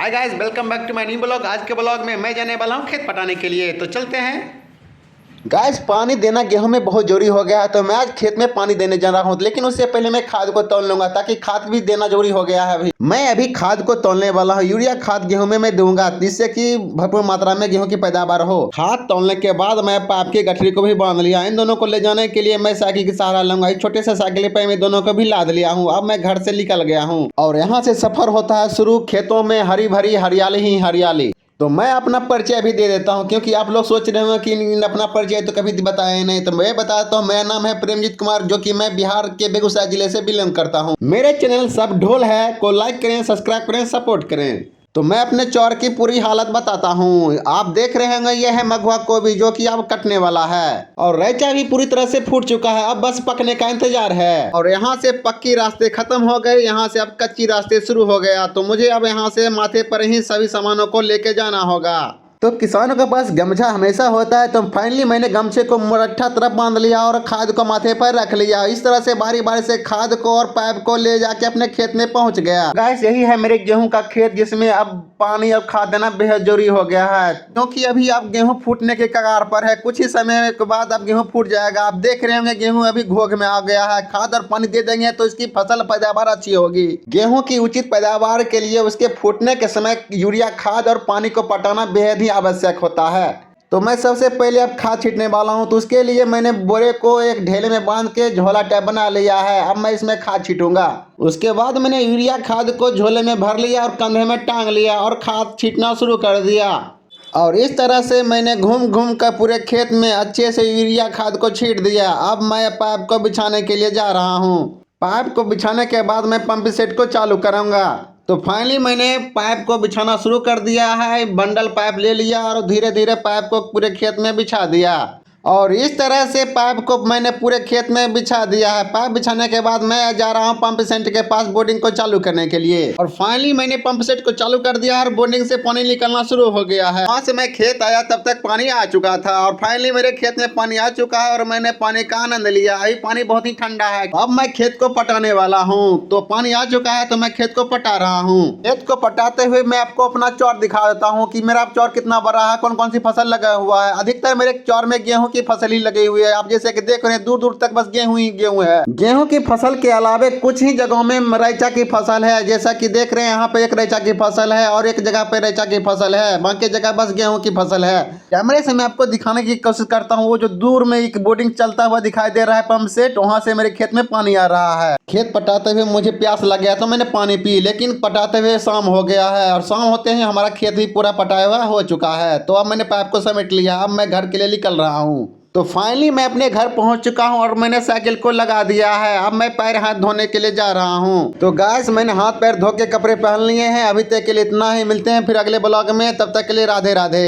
Hi guys, welcome back to my new blog. आज के blog में मैं जाने वाला हूँ खेत पटाने के लिए, तो चलते हैं। गाइस, पानी देना गेहूं में बहुत जरूरी हो गया है, तो मैं आज खेत में पानी देने जा रहा हूं। लेकिन उससे पहले मैं खाद को तौल लूंगा, ताकि खाद भी देना जरूरी हो गया है। अभी मैं खाद को तौलने वाला हूं। यूरिया खाद गेहूं में मैं दूंगा, जिससे कि भरपूर मात्रा में गेहूं की पैदावार हो। खाद तौलने के बाद मैं पाइप की गठरी को भी बांध लिया। इन दोनों को ले जाने के लिए मैं साइकिल की सहारा लूंगा। एक छोटे से साइकिल पे मैं दोनों को भी लाद लिया हूँ। अब मैं घर से निकल गया हूँ और यहाँ से सफर होता है शुरू। खेतों में हरी भरी हरियाली ही हरियाली। तो मैं अपना परिचय भी दे देता हूं, क्योंकि आप लोग सोच रहे हो कि अपना परिचय तो कभी बताया नहीं। तो मैं बताता हूं, मेरा नाम है प्रेमजीत कुमार, जो कि मैं बिहार के बेगूसराय जिले से बिलोंग करता हूं। मेरे चैनल सब ढोल है को लाइक करें, सब्सक्राइब करें, सपोर्ट करें। तो मैं अपने चौर की पूरी हालत बताता हूँ। आप देख रहे होंगे, यह है मगवा गोभी, जो कि अब कटने वाला है। और रैचा भी पूरी तरह से फूट चुका है, अब बस पकने का इंतजार है। और यहाँ से पक्की रास्ते खत्म हो गए, यहाँ से अब कच्ची रास्ते शुरू हो गया। तो मुझे अब यहाँ से माथे पर ही सभी सामानों को लेके जाना होगा। तो किसानों के पास गमछा हमेशा होता है, तो फाइनली मैंने गमछे को मुरट्ठा तरफ बांध लिया और खाद को माथे पर रख लिया। इस तरह से बारी बारी से खाद को और पाइप को ले जाके अपने खेत में पहुंच गया। गाइस, यही है मेरे गेहूं का खेत, जिसमें अब पानी और खाद देना बेहद जरूरी हो गया है, क्योंकि अभी अब गेहूं फूटने के कगार पर है। कुछ ही समय के बाद अब गेहूं फूट जाएगा। आप देख रहे होंगे गेहूं अभी घोग में आ गया है। खाद और पानी दे देंगे तो इसकी फसल पैदावार अच्छी होगी। गेहूं की उचित पैदावार के लिए उसके फूटने के समय यूरिया खाद और पानी को पटाना बेहद ही आवश्यक होता है। तो मैं सबसे पहले अब खाद छींटने वाला हूं। तो उसके लिए मैंने बोरे को एक ढेले में बांध के झोला टाइप बना लिया है। अब मैं इसमें खाद छींटूंगा। उसके बाद मैंने यूरिया खाद को झोले में भर लिया और कंधे में टांग लिया और खाद छींटना शुरू कर दिया। और इस तरह से मैंने घूम घूम कर पूरे खेत में अच्छे से यूरिया खाद को छींट दिया। अब मैं पाइप को बिछाने के लिए जा रहा हूँ। पाइप को बिछाने के बाद मैं पंप सेट को चालू करूंगा। तो फाइनली मैंने पाइप को बिछाना शुरू कर दिया है। बंडल पाइप ले लिया और धीरे धीरे पाइप को पूरे खेत में बिछा दिया। और इस तरह से पाइप को मैंने पूरे खेत में बिछा दिया है। पाइप बिछाने के बाद मैं जा रहा हूँ पंप सेट के पास बोर्डिंग को चालू करने के लिए। और फाइनली मैंने पंप सेट को चालू कर दिया और बोर्डिंग से पानी निकलना शुरू हो गया है। वहाँ से मैं खेत आया तब तक पानी आ चुका था। और फाइनली मेरे खेत में पानी आ चुका है और मैंने पानी का आनंद लिया। अभी पानी बहुत ही ठंडा है। अब मैं खेत को पटाने वाला हूँ। तो पानी आ चुका है, तो मैं खेत को पटा रहा हूँ। खेत को पटाते हुए मैं आपको अपना चौर दिखा देता हूँ कि मेरा चौर कितना बड़ा है, कौन कौन सी फसल लगा हुआ है। अधिकतर मेरे चौर में गेहूं की फसल ही लगी हुई है। आप जैसे कि देख रहे हैं, दूर दूर तक बस गेहूं ही गेहूं है। गेहूं की फसल के अलावे कुछ ही जगहों में रैचा की फसल है। जैसा कि देख रहे हैं, यहाँ पे एक रैचा की फसल है और एक जगह पे रैचा की फसल है। बाकी जगह बस गेहूं की फसल है। कैमरे से मैं आपको दिखाने की कोशिश करता हूँ। वो जो दूर में एक बोर्डिंग चलता हुआ दिखाई दे रहा है पंप सेट, वहां से मेरे खेत में पानी आ रहा है। खेत पटाते हुए मुझे प्यास लग गया तो मैंने पानी पी, लेकिन पटाते हुए शाम हो गया है। और शाम होते ही हमारा खेत भी पूरा पटाया हुआ हो चुका है। तो अब मैंने पाइप को समेट लिया। अब मैं घर के लिए निकल रहा हूँ। तो फाइनली मैं अपने घर पहुंच चुका हूं और मैंने साइकिल को लगा दिया है। अब मैं पैर हाथ धोने के लिए जा रहा हूं। तो गाइस, मैंने हाथ पैर धो के कपड़े पहन लिए हैं। अभी तक के लिए इतना ही। मिलते हैं फिर अगले ब्लॉग में। तब तक के लिए राधे राधे।